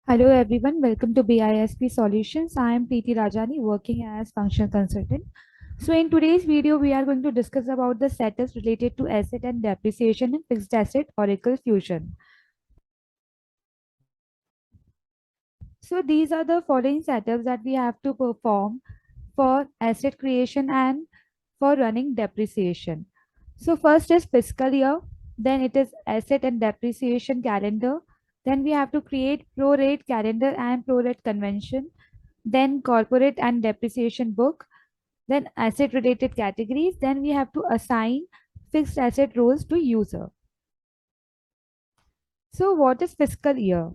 Hello everyone, welcome to BISP Solutions. I am Preeti Rajani working as functional consultant. So in today's video, we are going to discuss about the setups related to asset and depreciation in fixed asset Oracle Fusion. So these are the following setups that we have to perform for asset creation and for running depreciation. So first is fiscal year, then it is asset and depreciation calendar. Then we have to create prorate calendar and prorate convention, then corporate and depreciation book, then asset related categories, then we have to assign fixed asset roles to user. So what is fiscal year?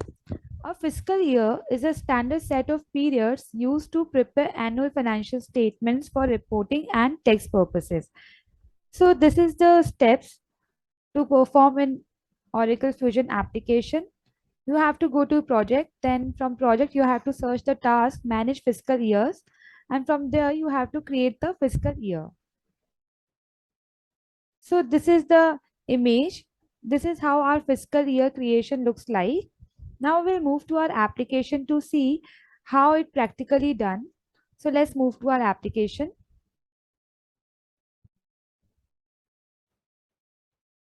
A fiscal year is a standard set of periods used to prepare annual financial statements for reporting and tax purposes. So this is the steps to perform in Oracle Fusion application. You have to go to project, then from project you have to search the task, manage fiscal years, and from there you have to create the fiscal year. So this is the image. This is how our fiscal year creation looks like. Now we'll move to our application to see how it practically done. So let's move to our application.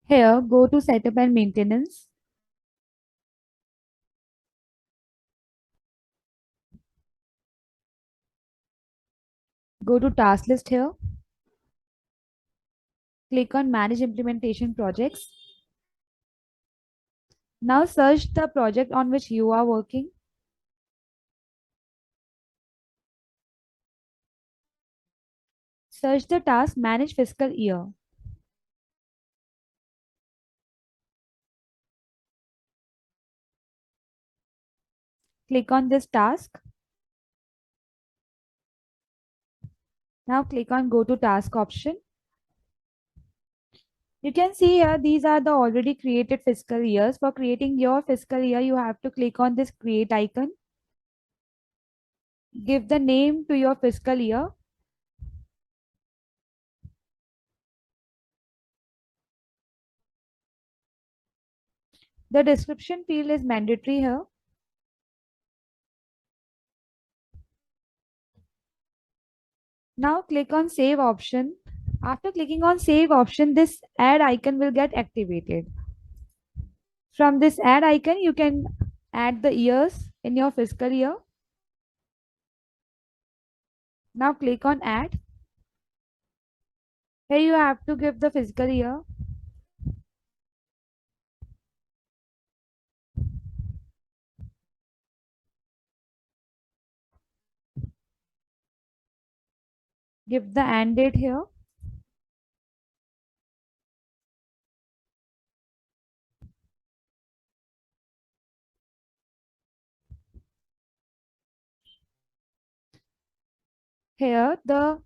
Here, go to setup and maintenance. Go to task list here. Click on manage implementation projects. Now search the project on which you are working. Search the task manage fiscal year. Click on this task. Now click on go to task option. You can see here these are the already created fiscal years. For creating your fiscal year, you have to click on this create icon. Give the name to your fiscal year. The description field is mandatory here. Now click on save option. After clicking on save option, this add icon will get activated. From this add icon, you can add the years in your fiscal year. Now click on add. Here you have to give the fiscal year. Give the end date here. Here the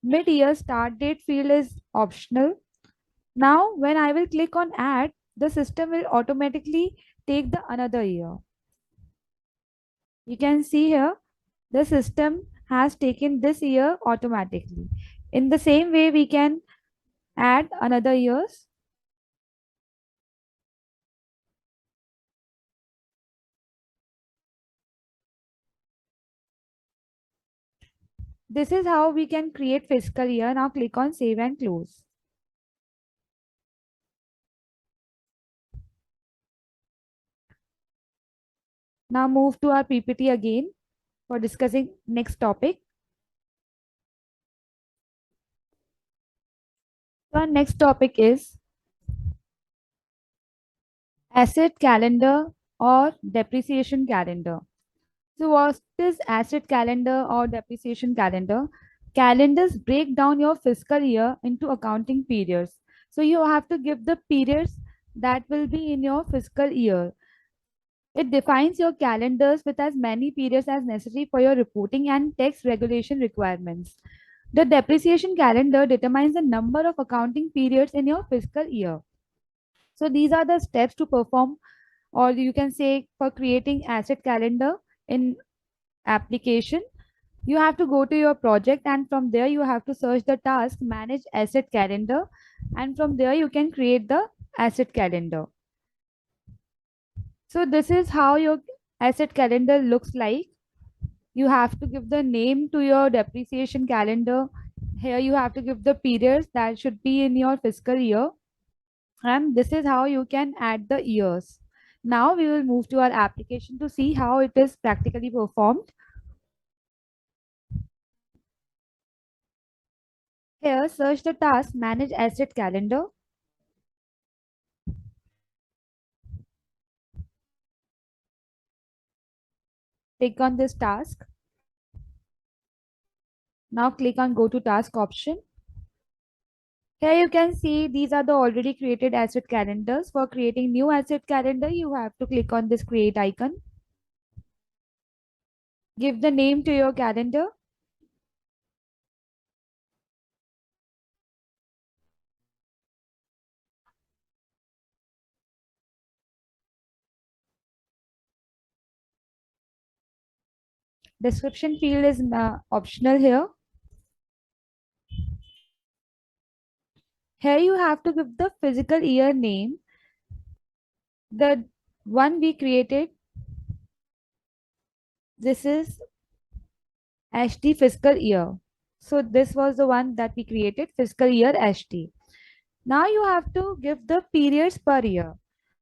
mid-year start date field is optional. Now when I will click on add, the system will automatically take the another year. You can see here the system has taken this year automatically. In the same way, we can add another years. This is how we can create fiscal year. Now click on save and close. Now move to our PPT again for discussing next topic. So our next topic is asset calendar or depreciation calendar. So what is asset calendar or depreciation calendar? Calendars break down your fiscal year into accounting periods. So you have to give the periods that will be in your fiscal year. It defines your calendars with as many periods as necessary for your reporting and tax regulation requirements. The depreciation calendar determines the number of accounting periods in your fiscal year. So these are the steps to perform, or you can say for creating asset calendar in application. You have to go to your project, and from there you have to search the task manage asset calendar, and from there you can create the asset calendar. So this is how your asset calendar looks like. You have to give the name to your depreciation calendar. Here you have to give the periods that should be in your fiscal year, and this is how you can add the years. Now we will move to our application to see how it is practically performed. Here, search the task Manage Asset Calendar. Click on this task. Now click on Go to Task option. Here you can see these are the already created asset calendars. For creating new asset calendar, you have to click on this create icon. Give the name to your calendar. Description field is optional here. Here you have to give the physical year name. The one we created, this is HD fiscal year. So this was the one that we created, fiscal year HD. Now you have to give the periods per year.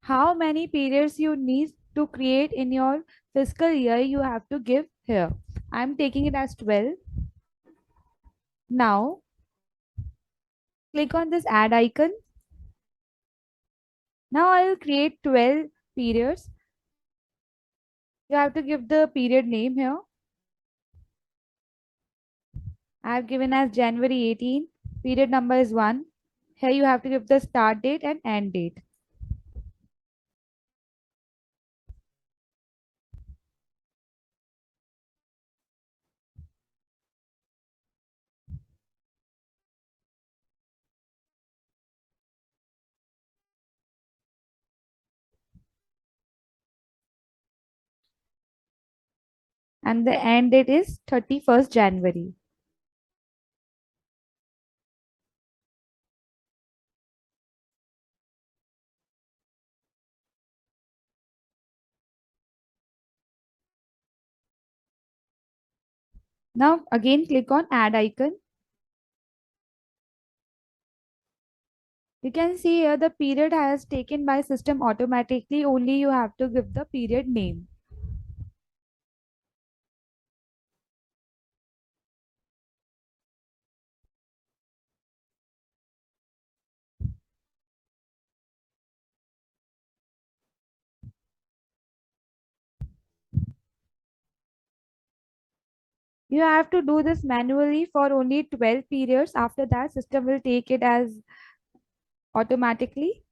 How many periods you need to create in your fiscal year, you have to give here. I'm taking it as 12. Now click on this add icon. Now I will create 12 periods. You have to give the period name here. I have given as January 18. Period number is 1. Here you have to give the start date and end date. And the end date is 31st January. Now again click on add icon. You can see here the period has taken by system automatically, only you have to give the period name. You have to do this manually for only 12 periods. After that, system will take it as automatically.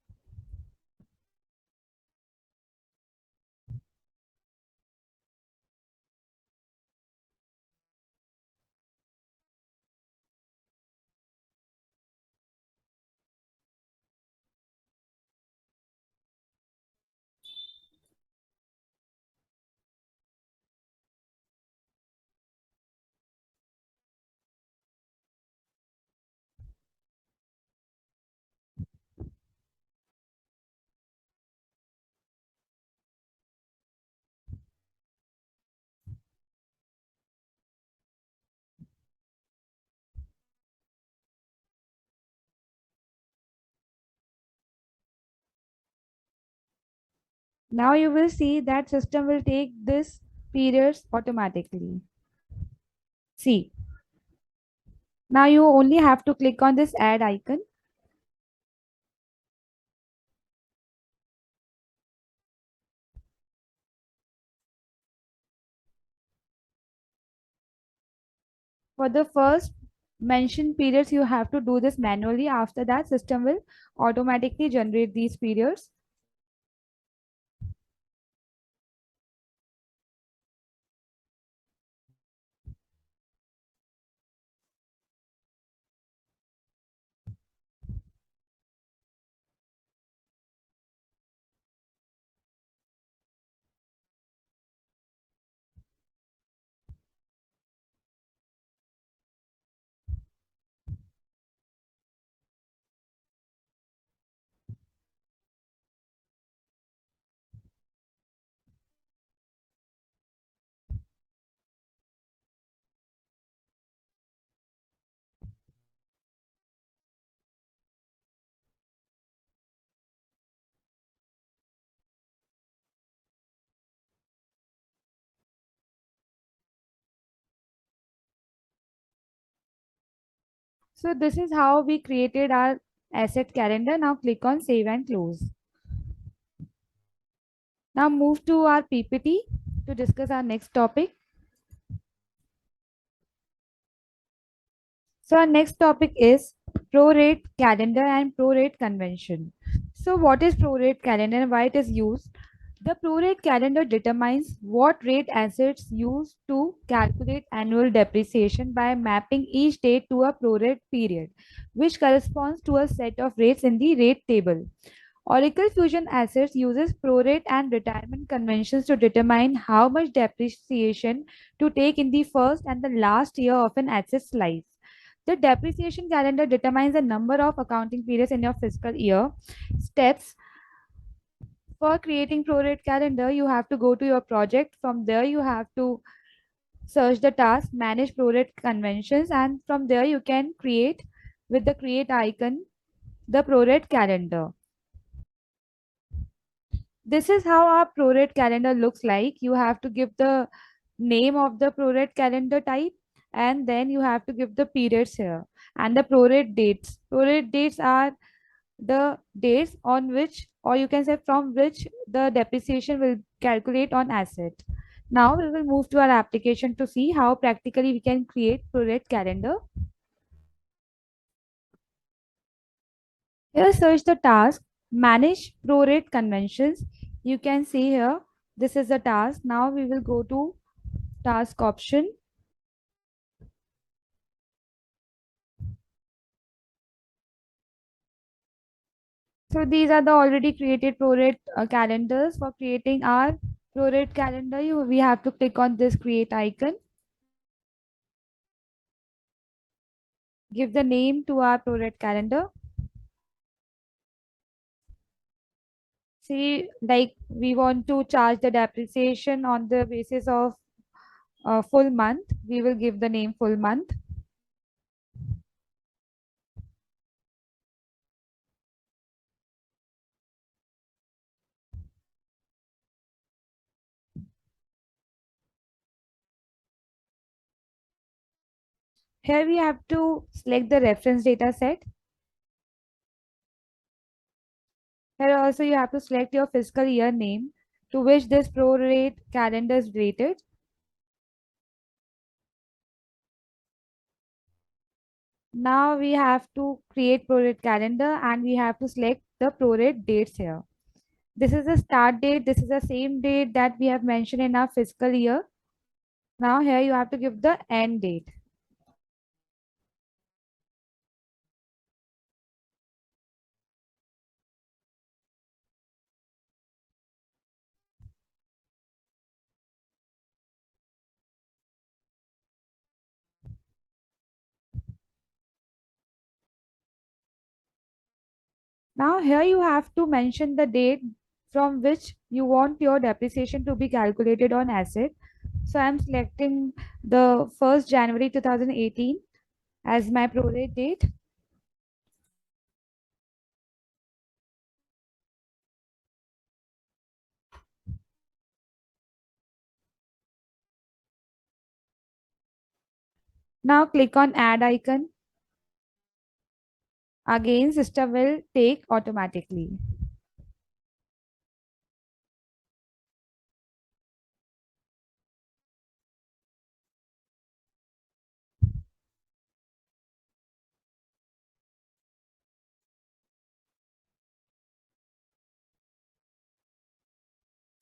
Now you will see that system will take this periods automatically. See, now you only have to click on this add icon. For the first mentioned periods, you have to do this manually. After that, system will automatically generate these periods. So this is how we created our asset calendar. Now click on save and close. Now move to our PPT to discuss our next topic. So our next topic is prorate calendar and prorate convention. So what is prorate calendar and why it is used? The prorate calendar determines what rate assets used to calculate annual depreciation by mapping each date to a prorate period, which corresponds to a set of rates in the rate table. Oracle Fusion Assets uses prorate and retirement conventions to determine how much depreciation to take in the first and the last year of an asset's life. The depreciation calendar determines the number of accounting periods in your fiscal year. Steps for creating prorate calendar, you have to go to your project. From there, you have to search the task, manage prorate conventions, and from there you can create with the create icon the prorate calendar. This is how our prorate calendar looks like. You have to give the name of the prorate calendar type, and then you have to give the periods here and the prorate dates. Prorate dates are the dates on which, or you can say from which, the depreciation will calculate on asset. Now we will move to our application to see how practically we can create prorate calendar. Here search the task, manage prorate conventions. You can see here, this is the task. Now we will go to task option. So these are the already created prorate calendars. For creating our prorate calendar, we have to click on this create icon. Give the name to our prorate calendar. See, like we want to charge the depreciation on the basis of full month. We will give the name full month. Here we have to select the reference data set. Here also you have to select your fiscal year name to which this prorate calendar is related. Now we have to create prorate calendar and we have to select the prorate dates here. This is the start date. This is the same date that we have mentioned in our fiscal year. Now here you have to give the end date. Now here you have to mention the date from which you want your depreciation to be calculated on asset. So I'm selecting the 1st January 2018 as my prorate date. Now click on add icon. Again, system will take automatically.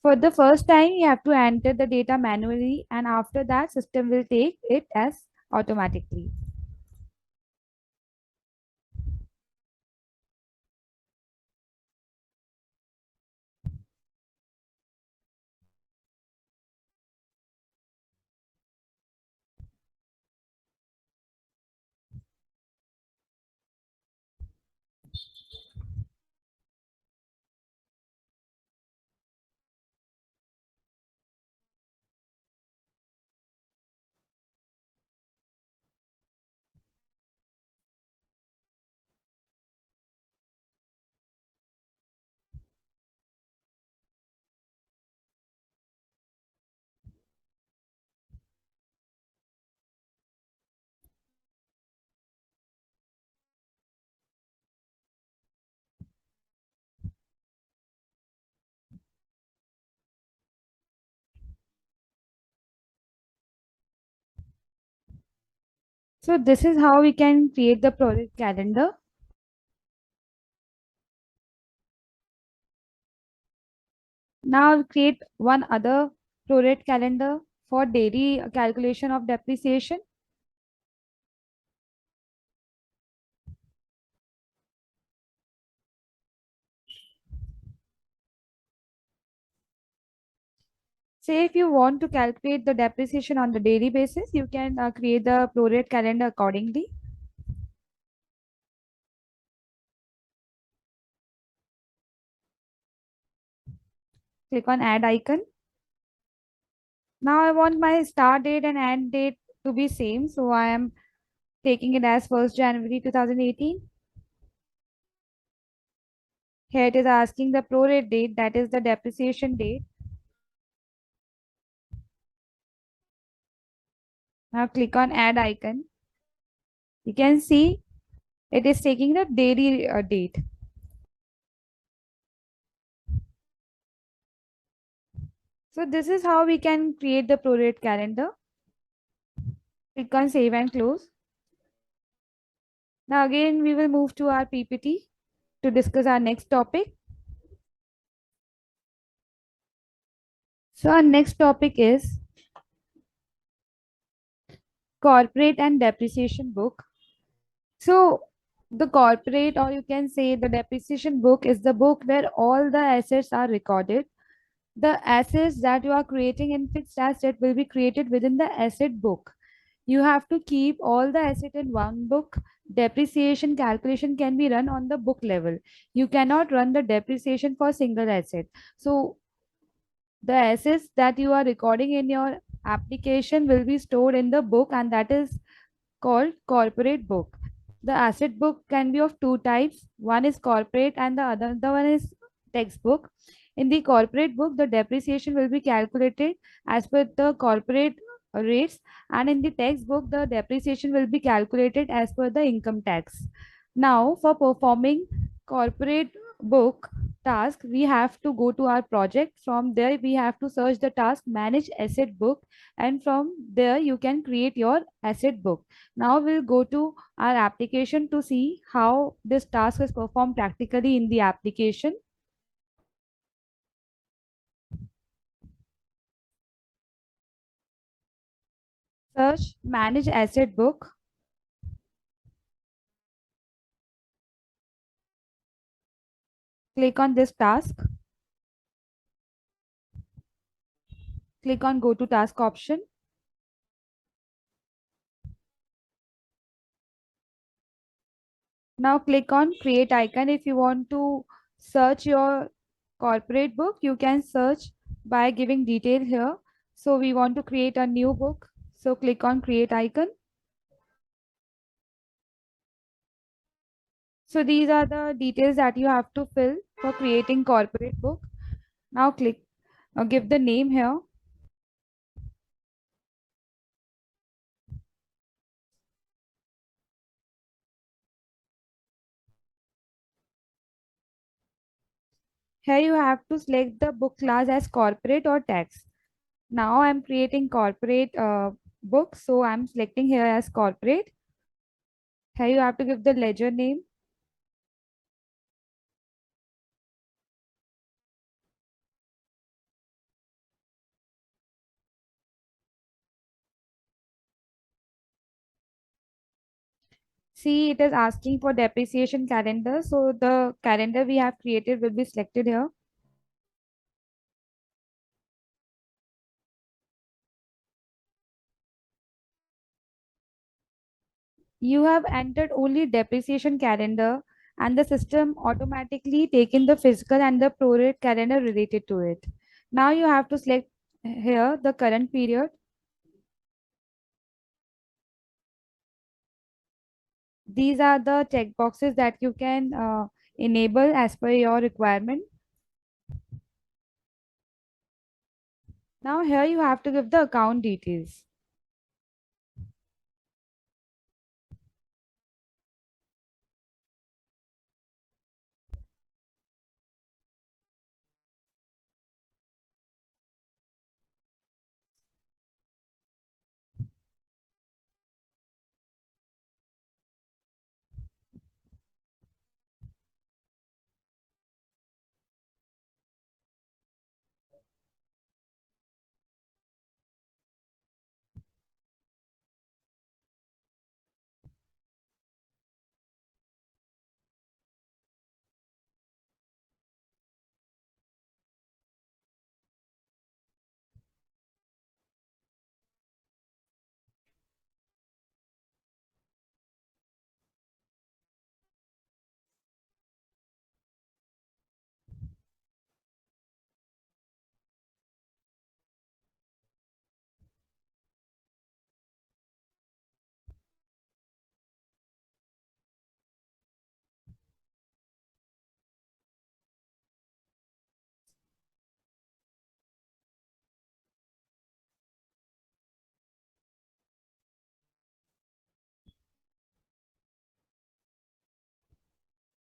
For the first time, you have to enter the data manually and after that system will take it as automatically. So this is how we can create the project calendar. Now I'll create one other PRORATE calendar for daily calculation of depreciation. Say if you want to calculate the depreciation on the daily basis, you can create the PRORATE calendar accordingly. Click on add icon. Now I want my start date and end date to be same. So I am taking it as 1st January 2018. Here it is asking the prorate date, that is the depreciation date. Now click on add icon. You can see it is taking the daily date. So this is how we can create the prorate calendar. Click on save and close. Now again we will move to our PPT to discuss our next topic. So our next topic is corporate and depreciation book. So the corporate, or you can say the depreciation book, is the book where all the assets are recorded. The assets that you are creating in fixed asset will be created within the asset book. You have to keep all the asset in one book. Depreciation calculation can be run on the book level. You cannot run the depreciation for single asset. So the assets that you are recording in your application will be stored in the book, and that is called corporate book. The asset book can be of two types. One is corporate and the one is textbook. In the corporate book, the depreciation will be calculated as per the corporate rates, and in the textbook, the depreciation will be calculated as per the income tax. Now, for performing corporate book task, we have to go to our project. From there, we have to search the task manage asset book, and from there, you can create your asset book. Now we'll go to our application to see how this task is performed practically in the application. Search manage asset book. Click on this task. Click on go to task option. Now click on create icon. If you want to search your corporate book, you can search by giving detail here. So we want to create a new book. So click on create icon. So these are the details that you have to fill for creating corporate book. Now click, give the name here. Here you have to select the book class as corporate or tax. Now I'm creating corporate book, so I'm selecting here as corporate. Here you have to give the ledger name. See, it is asking for depreciation calendar, so the calendar we have created will be selected here. You have entered only depreciation calendar, and the system automatically taken the physical and the prorate calendar related to it. Now you have to select here the current period. These are the check boxes that you can enable as per your requirement. Now here you have to give the account details.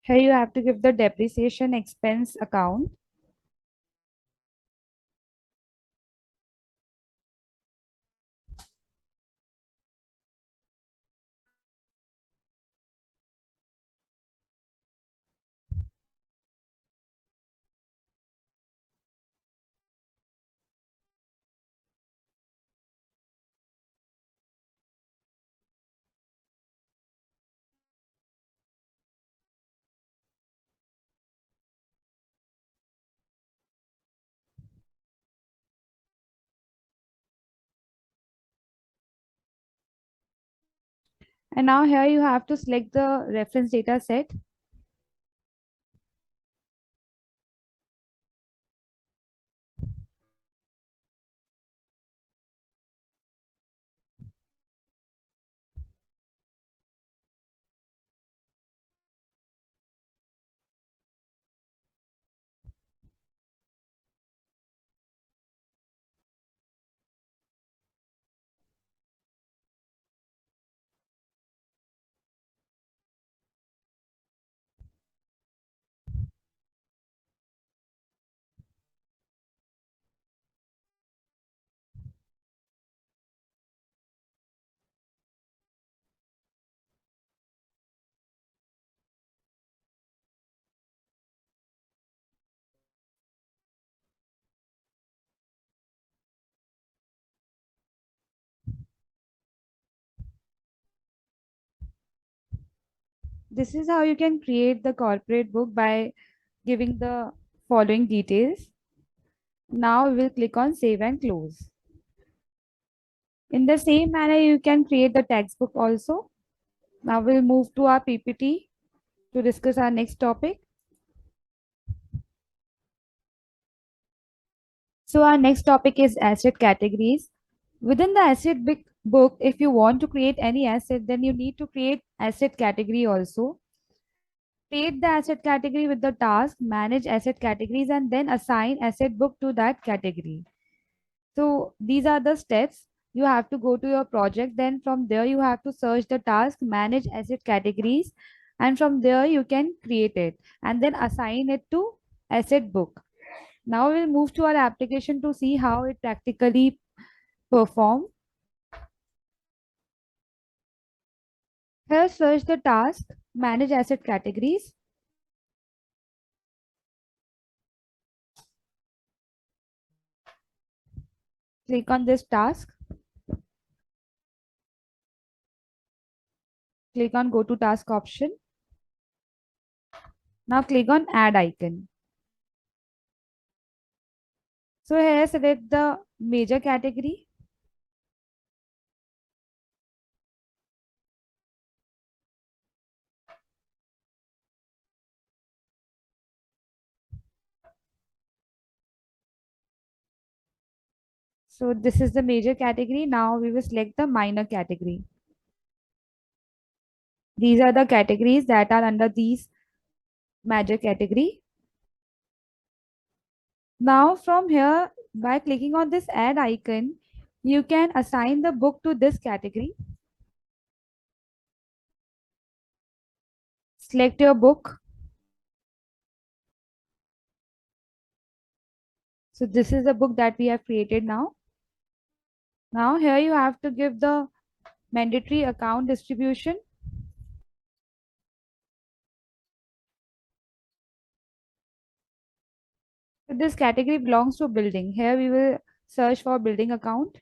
Here you have to give the depreciation expense account. And now here you have to select the reference data set. This is how you can create the corporate book by giving the following details. Now we will click on save and close. In the same manner, you can create the textbook also. Now we'll move to our PPT to discuss our next topic. So our next topic is asset categories. Within the book, if you want to create any asset, then you need to create asset category also. Create the asset category with the task, manage asset categories, and then assign asset book to that category. So these are the steps. You have to go to your project. Then from there, you have to search the task, manage asset categories, and from there you can create it and then assign it to asset book. Now we'll move to our application to see how it practically perform. Here, search the task, manage asset categories. Click on this task. Click on go to task option. Now click on add icon. So here select the major category. So this is the major category. Now we will select the minor category. These are the categories that are under these major category. Now from here, by clicking on this add icon, you can assign the book to this category. Select your book. So this is the book that we have created now. Now here you have to give the mandatory account distribution. So this category belongs to building. Here we will search for building account.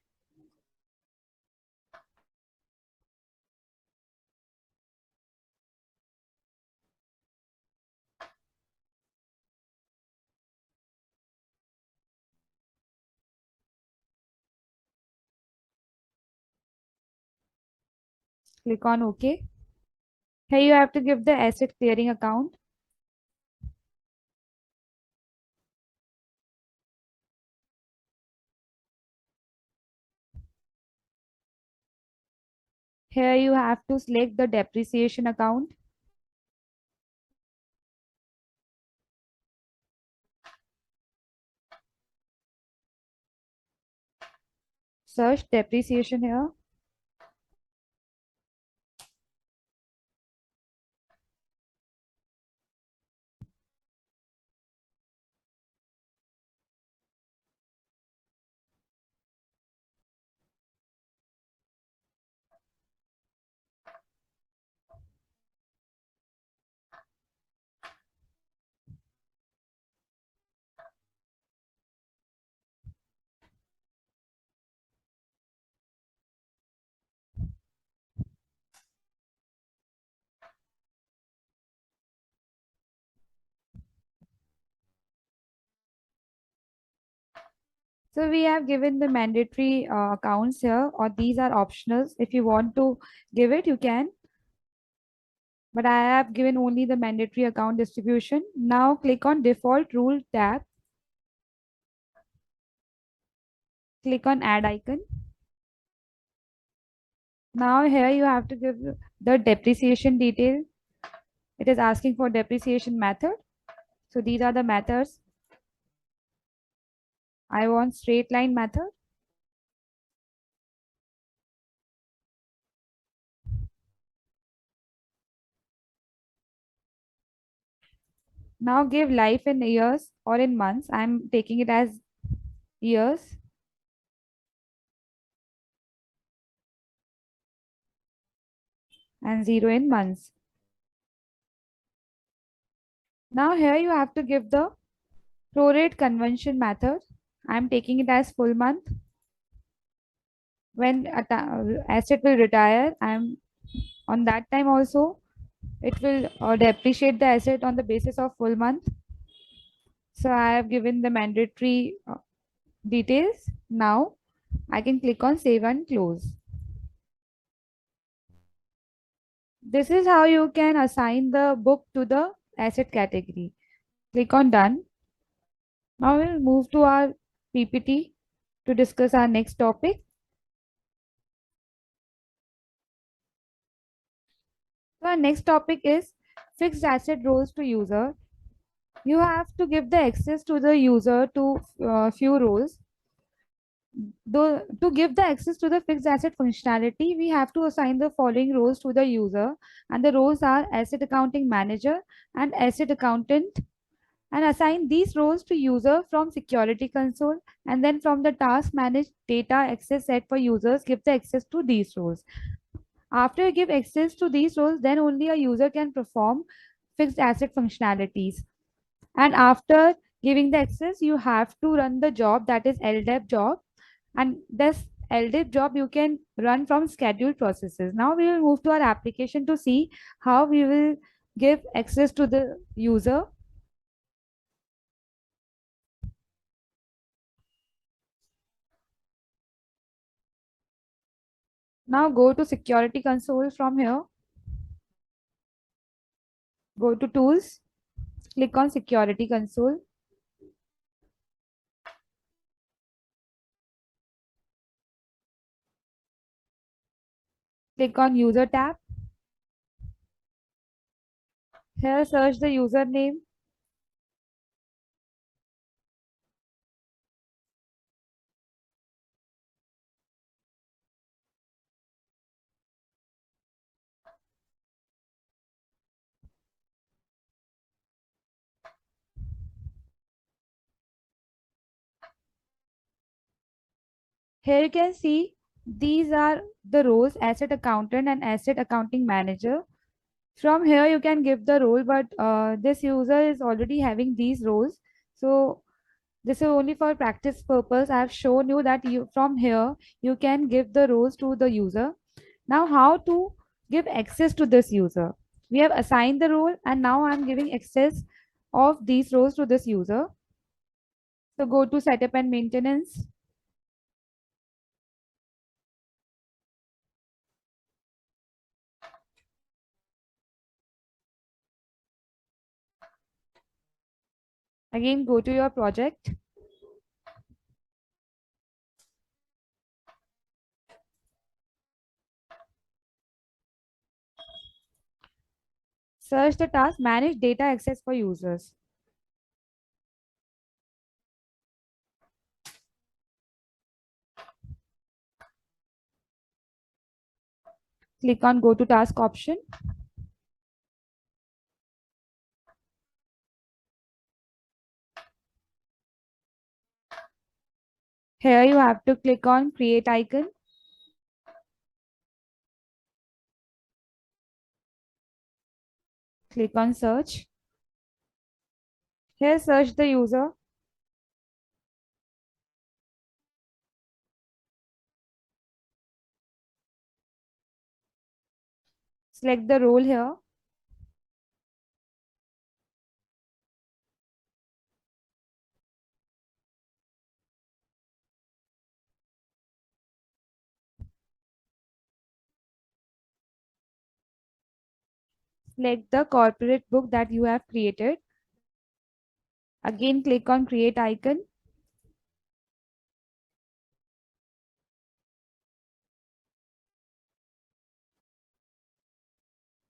Click on OK. Here you have to give the asset clearing account. Here you have to select the depreciation account. Search depreciation here. So we have given the mandatory accounts here, or these are optionals. If you want to give it, you can. But I have given only the mandatory account distribution. Now click on default rule tab. Click on add icon. Now here you have to give the depreciation detail. It is asking for depreciation method. So these are the methods. I want straight line method. Now give life in years or in months. I'm taking it as years and 0 in months. Now here you have to give the prorate conversion method. I'm taking it as full month. When asset will retire, I'm on that time also it will depreciate the asset on the basis of full month. So I have given the mandatory details. Now I can click on save and close. This is how you can assign the book to the asset category. Click on done. Now we'll move to our PPT to discuss our next topic. So our next topic is fixed asset roles to user. You have to give the access to the user to few roles. Though, to give the access to the fixed asset functionality, we have to assign the following roles to the user, and the roles are asset accounting manager and asset accountant, and assign these roles to user from security console, and then from the task manage data access set for users, give the access to these roles. After you give access to these roles, then only a user can perform fixed asset functionalities. And after giving the access, you have to run the job, that is LDEP job, and this LDIP job you can run from scheduled processes. Now we will move to our application to see how we will give access to the user. Now go to security console from here, go to tools, click on security console, click on user tab. Here search the username. Here you can see these are the roles asset accountant and asset accounting manager. From here you can give the role, but this user is already having these roles. So this is only for practice purpose. I have shown you that you from here you can give the roles to the user. Now how to give access to this user? We have assigned the role and now I'm giving access of these roles to this user. So go to setup and maintenance. Again, go to your project. Search the task, manage data access for users. Click on go to task option. Here you have to click on create icon. Click on search. Here search the user. Select the role here. select the corporate book that you have created. Again, click on create icon.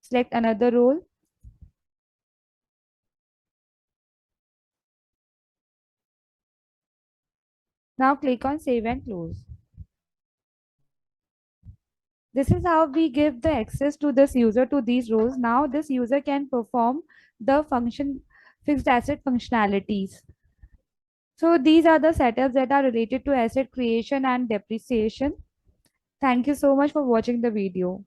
Select another role. Now click on save and close. This is how we give the access to this user to these roles. Now this user can perform the function fixed asset functionalities. So these are the setups that are related to asset creation and depreciation. Thank you so much for watching the video.